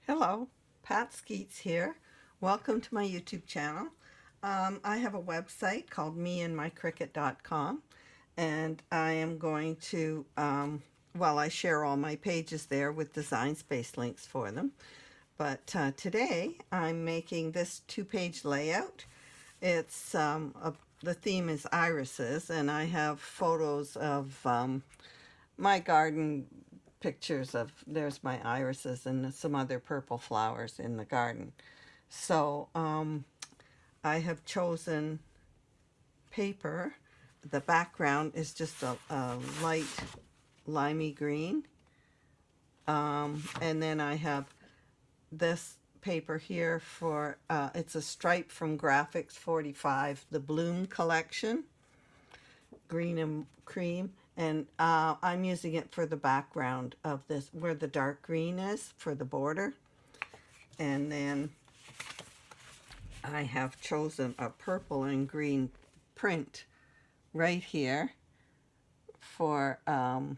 Hello, Pat Skeets here. Welcome to my YouTube channel. I have a website called meandmycricut.com, and I am going to, I share all my pages there with design space links for them. But today I'm making this two-page layout. It's the theme is irises, and I have photos of my garden, pictures of, there's my irises and some other purple flowers in the garden. So I have chosen paper. The background is just a light limey green. And then I have this paper here for, it's a stripe from Graphics 45, the Bloom collection, green and cream. And I'm using it for the background of this, where the dark green is for the border. And then I have chosen a purple and green print right here for the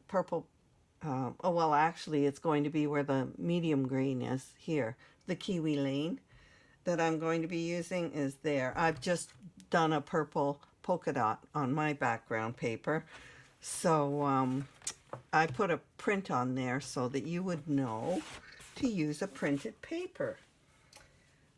purple. Actually, it's going to be where the medium green is here. The kiwi lane that I'm going to be using is there. I've just done a purple polka dot on my background paper. So I put a print on there so that you would know to use a printed paper.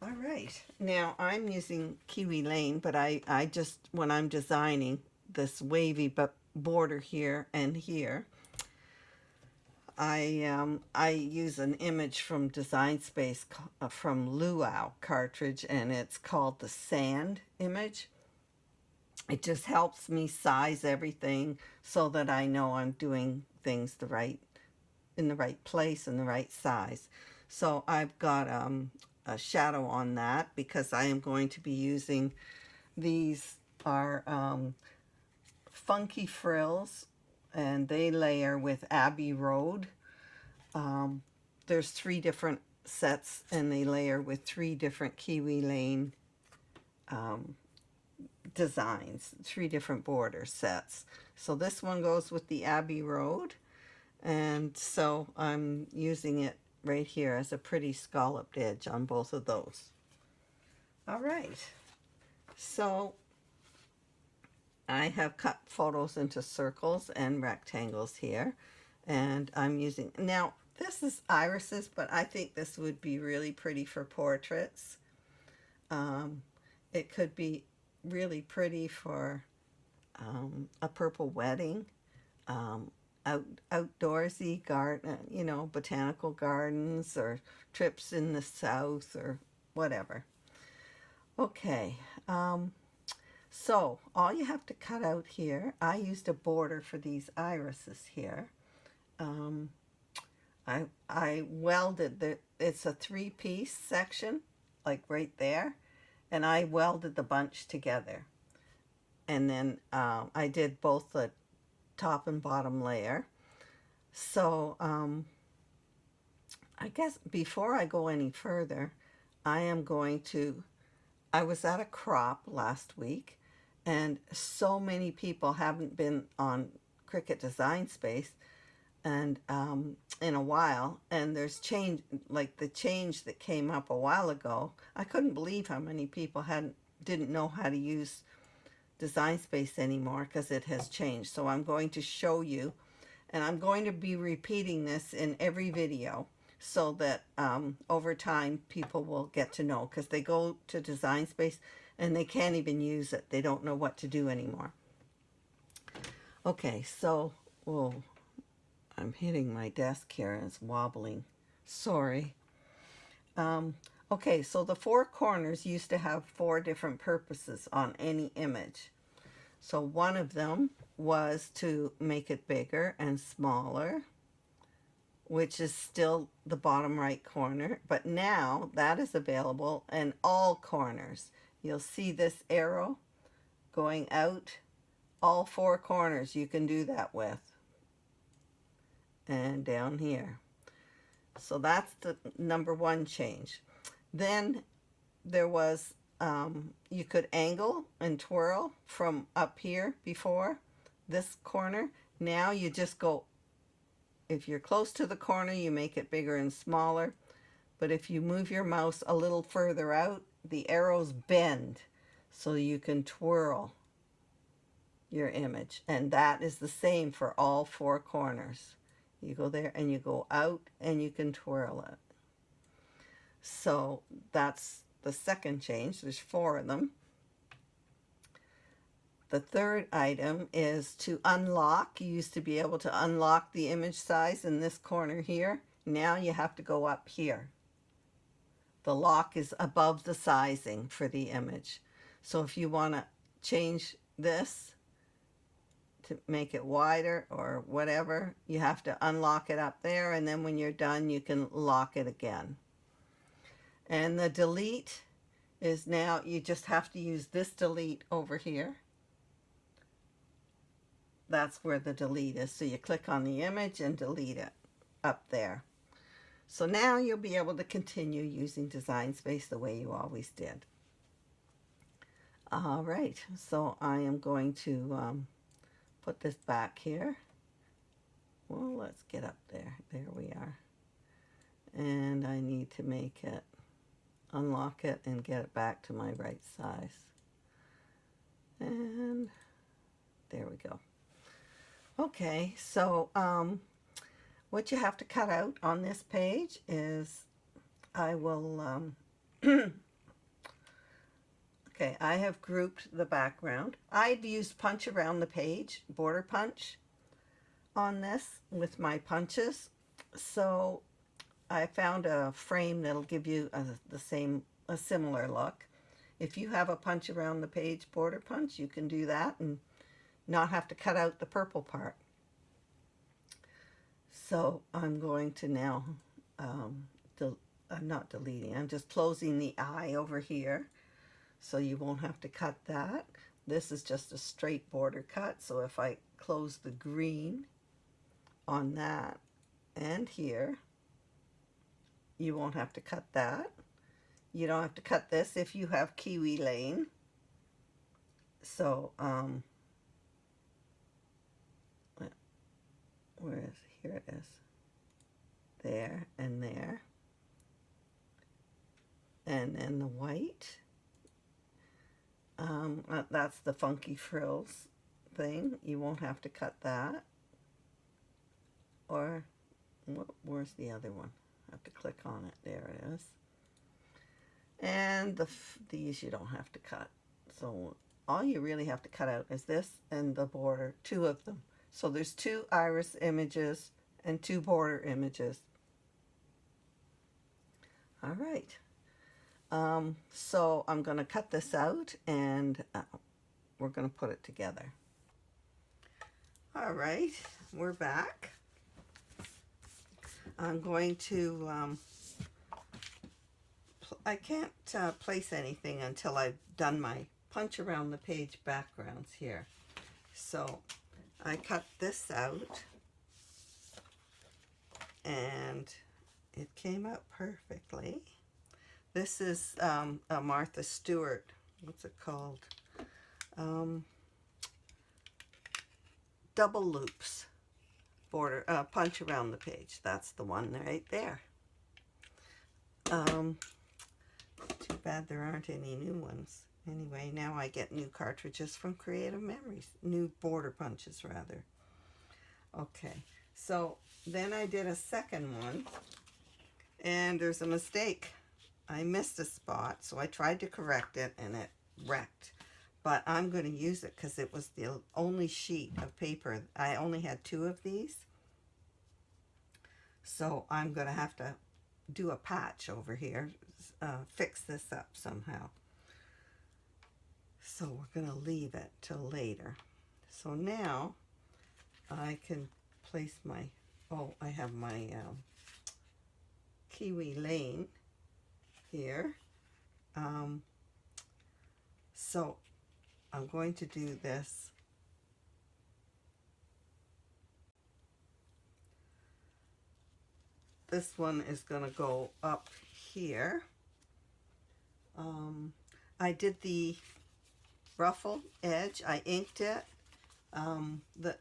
All right, now I'm using Kiwi Lane, but I just, when I'm designing this wavy border here and here, I use an image from Design Space from Luau cartridge, and it's called the sand image. It just helps me size everything so that I know I'm doing things in the right place and the right size. So I've got a shadow on that because I am going to be using, these are funky frills, and they layer with Abbey Road. There's 3 different sets, and they layer with 3 different Kiwi Lane designs, 3 different border sets. So this one goes with the Abbey Road, and so I'm using it right here as a pretty scalloped edge on both of those. All right, so I have cut photos into circles and rectangles here, and I'm using, now this is irises, but I think this would be really pretty for portraits. It could be really pretty for a purple wedding, outdoorsy garden, botanical gardens, or trips in the south, or whatever. Okay, so all you have to cut out here, I used a border for these irises here. I welded it's a 3-piece section, like right there, and I welded the bunch together. And then I did both the top and bottom layer. So I guess before I go any further, I was at a crop last week, and so many people haven't been on Cricut Design Space and in a while, and there's change, like the change that came up a while ago. I couldn't believe how many people didn't know how to use Design Space anymore because it has changed. So I'm going to show you, and I'm going to be repeating this in every video so that over time people will get to know, because they go to Design Space and they can't even use it. They don't know what to do anymore. Okay, so, whoa, I'm hitting my desk here and it's wobbling. Sorry. Okay, so the 4 corners used to have 4 different purposes on any image. So one of them was to make it bigger and smaller, which is still the bottom right corner, but now that is available in all corners. You'll see this arrow going out. All 4 corners you can do that with. And down here. So that's the number 1 change. Then there was, you could angle and twirl from up here before, this corner. Now you just go if you're close to the corner, you make it bigger and smaller. But if you move your mouse a little further out, the arrows bend so you can twirl your image. And that is the same for all four corners. You go there and you go out and you can twirl it. So that's the second change. There's four of them. The third item is to unlock. You used to be able to unlock the image size in this corner here. Now you have to go up here. The lock is above the sizing for the image. So if you want to change this to make it wider or whatever, you have to unlock it up there, and then when you're done you can lock it again. And the delete is now, you just have to use this delete over here. That's where the delete is. So you click on the image and delete it up there. So now you'll be able to continue using Design Space the way you always did. All right, so I am going to put this back here. Well, let's get up there. There we are. And I need to make it, unlock it and get it back to my right size. And there we go. Okay, so what you have to cut out on this page is, I will, okay, I have grouped the background. I've used punch around the page, border punch, on this with my punches. So I found a frame that'll give you a similar look. If you have a punch around the page border punch, you can do that and not have to cut out the purple part. So I'm going to now, I'm not deleting, I'm just closing the eye over here so you won't have to cut that. This is just a straight border cut, so if I close the green on that and here, you won't have to cut that. You don't have to cut this if you have Kiwi Lane. So, where is, here it is, there and there, and then the white, that's the funky frills thing. You won't have to cut that. Or where's the other one? I have to click on it. There it is. And these you don't have to cut. So all you really have to cut out is this and the border, two of them. So there's two iris images and two border images. All right. So I'm going to cut this out and we're going to put it together. All right, we're back. I'm going to, I can't place anything until I've done my punch around the page backgrounds here. So I cut this out and it came out perfectly. This is a Martha Stewart, what's it called? Double loops border, punch around the page. That's the one right there. Too bad there aren't any new ones. Anyway, now I get new cartridges from Creative Memories. New border punches, rather. Okay, so then I did a second one, and there's a mistake. I missed a spot, so I tried to correct it, and it wrecked. But I'm going to use it because it was the only sheet of paper. I only had 2 of these. So I'm going to have to do a patch over here, fix this up somehow. So we're going to leave it till later. So now I can place my, I have my Kiwi Lane here. So I'm going to do this. This one is going to go up here. I did the ruffle edge. I inked it.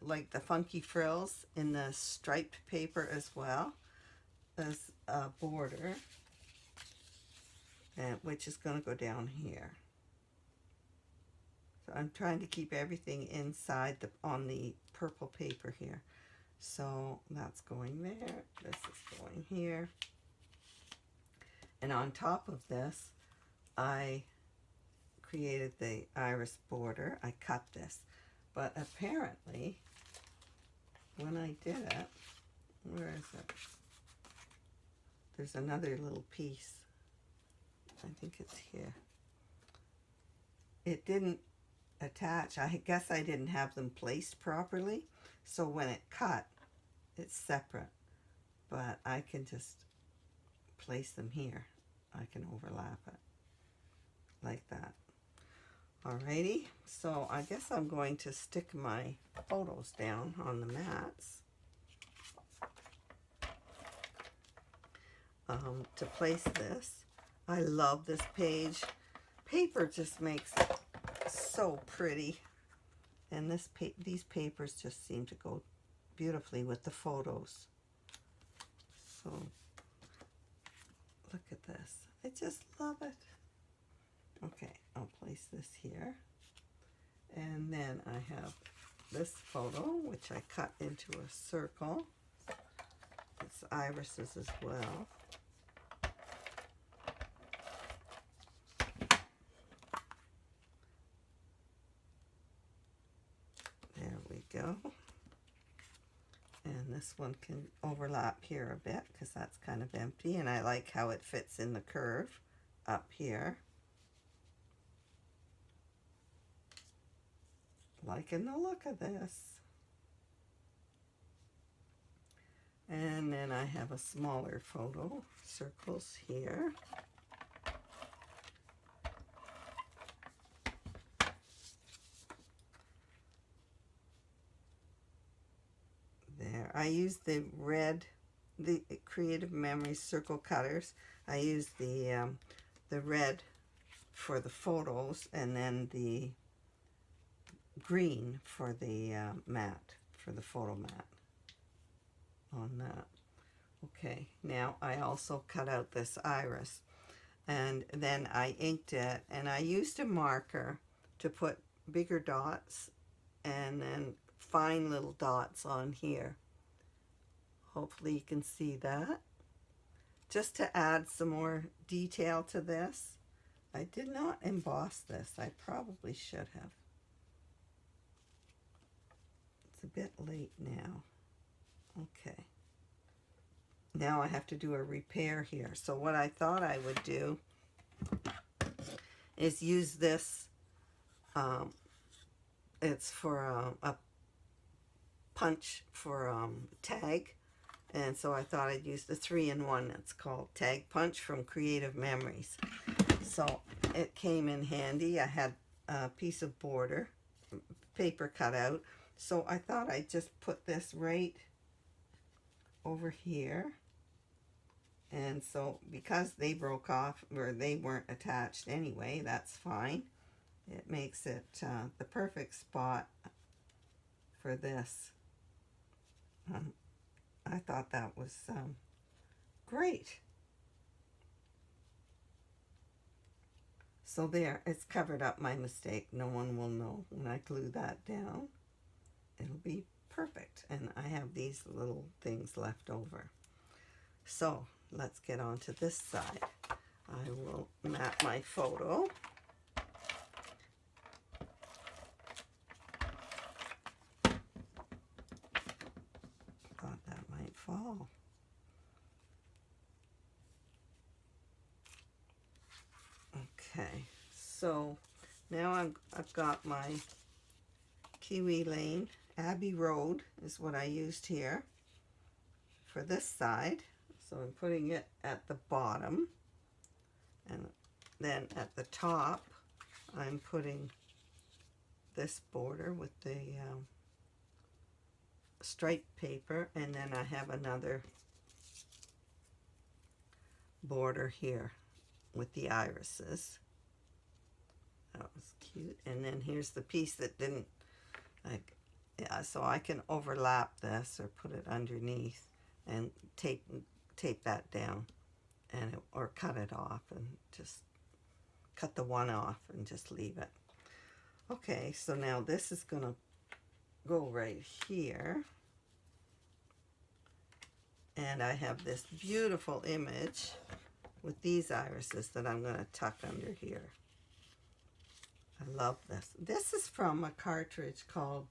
like the funky frills in the striped paper as well as a border, and which is going to go down here. So I'm trying to keep everything inside on the purple paper here. So that's going there. This is going here. And on top of this, I created the iris border. I cut this. But apparently, when I did it, where is it? There's another little piece. I think it's here. It didn't attach. I guess I didn't have them placed properly. So when it cut, it's separate. But I can just place them here. I can overlap it like that. Alrighty, so I guess I'm going to stick my photos down on the mats to place this. I love this page. Paper just makes it so pretty, and these papers just seem to go beautifully with the photos. So look at this. I just love it. Okay, I'll place this here. And then I have this photo, which I cut into a circle. It's irises as well. There we go. And this one can overlap here a bit because that's kind of empty, and I like how it fits in the curve up here. Liking the look of this. And then I have a smaller photo, circles here. There, I use the Creative Memories circle cutters. I use the red for the photos, and then the green for the mat, for the photo mat on that. Okay, now I also cut out this iris, and then I inked it, and I used a marker to put bigger dots and then fine little dots on here. Hopefully you can see that. Just to add some more detail to this. I did not emboss this. I probably should have. It's a bit late now. Okay. Now I have to do a repair here. So what I thought I would do is use this. It's for a punch for tag. And so I thought I'd use the 3-in-1. It's called Tag Punch from Creative Memories. So it came in handy. I had a piece of border, paper cut out. So I thought I'd just put this right over here. And so because they broke off, or they weren't attached anyway, that's fine. It makes it the perfect spot for this. I thought that was great. So there, it's covered up my mistake. No one will know when I glue that down. It'll be perfect. And I have these little things left over. So let's get on to this side. I will map my photo. Thought that might fall. Okay, so now I've got my Kiwi Lane. Abbey Road is what I used here for this side. So I'm putting it at the bottom, and then at the top I'm putting this border with the striped paper, and then I have another border here with the irises. That was cute. And then here's the piece that didn't, Yeah, so I can overlap this or put it underneath and tape that down, and or cut it off and just cut the one off and just leave it. Okay, so now this is going to go right here. And I have this beautiful image with these irises that I'm going to tuck under here. I love this. This is from a cartridge called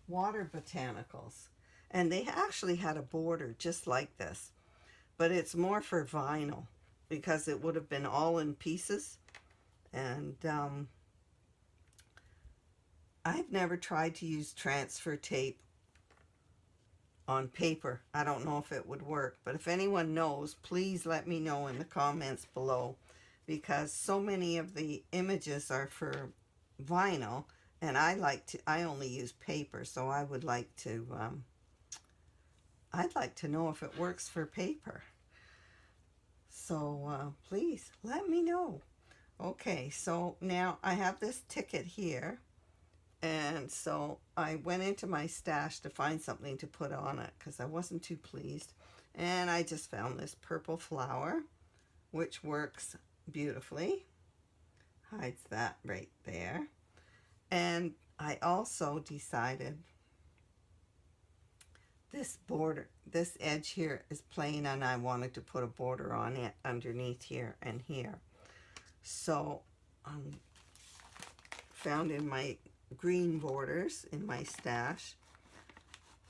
Water Botanicals. And they actually had a border just like this. But it's more for vinyl because it would have been all in pieces. And I've never tried to use transfer tape on paper. I don't know if it would work, but if anyone knows, please let me know in the comments below, because so many of the images are for vinyl, and I only use paper, so I would like to I'd like to know if it works for paper. So please let me know. Okay, so now I have this ticket here. And so I went into my stash to find something to put on it because I wasn't too pleased. And I just found this purple flower, which works beautifully. Hides that right there. And I also decided this border, this edge here is plain, and I wanted to put a border on it underneath here and here. So found in my green borders in my stash.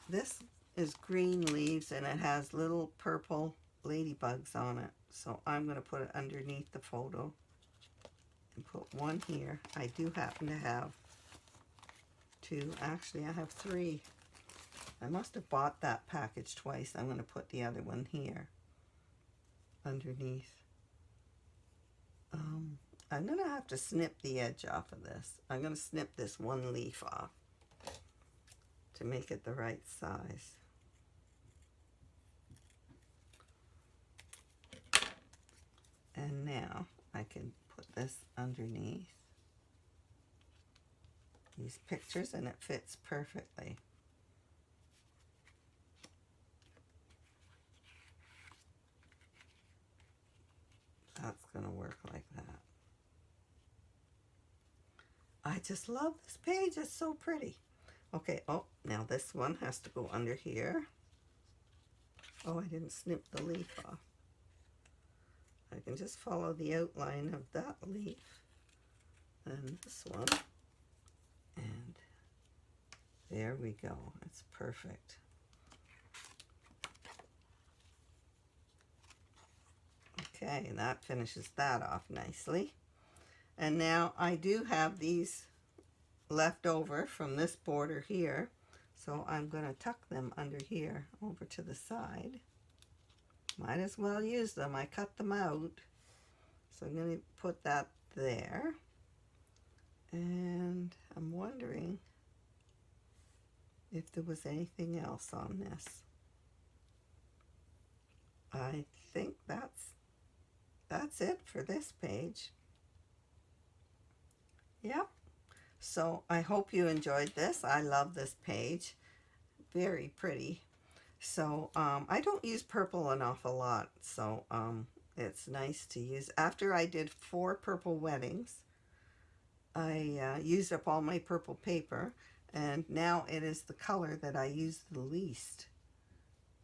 This is green leaves and it has little purple ladybugs on it. So I'm going to put it underneath the photo and put one here. I do happen to have two. Actually, I have three. I must have bought that package twice. I'm going to put the other one here underneath. I'm going to have to snip the edge off of this. I'm going to snip this one leaf off to make it the right size. And now I can put this underneath these pictures, and it fits perfectly. That's going to work like that. I just love this page. It's so pretty. Okay, oh, now this one has to go under here. Oh, I didn't snip the leaf off. I can just follow the outline of that leaf and this one. And there we go. It's perfect. Okay, and that finishes that off nicely. And now I do have these left over from this border here. So I'm going to tuck them under here over to the side. Might as well use them. I cut them out. So I'm going to put that there. And I'm wondering if there was anything else on this. I think that's it for this page. Yep. So I hope you enjoyed this. I love this page. Very pretty. So I don't use purple an awful lot. So it's nice to use. After I did 4 purple weddings, I used up all my purple paper. And now it is the color that I use the least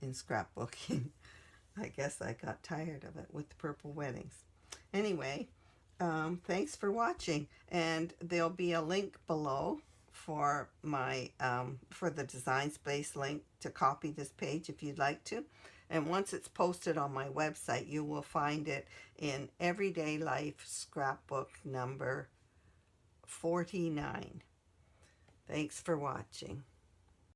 in scrapbooking. I guess I got tired of it with the purple weddings. Anyway, thanks for watching, and there'll be a link below for my for the Design Space link to copy this page if you'd like to. And once it's posted on my website, you will find it in Everyday Life Scrapbook number 49. Thanks for watching.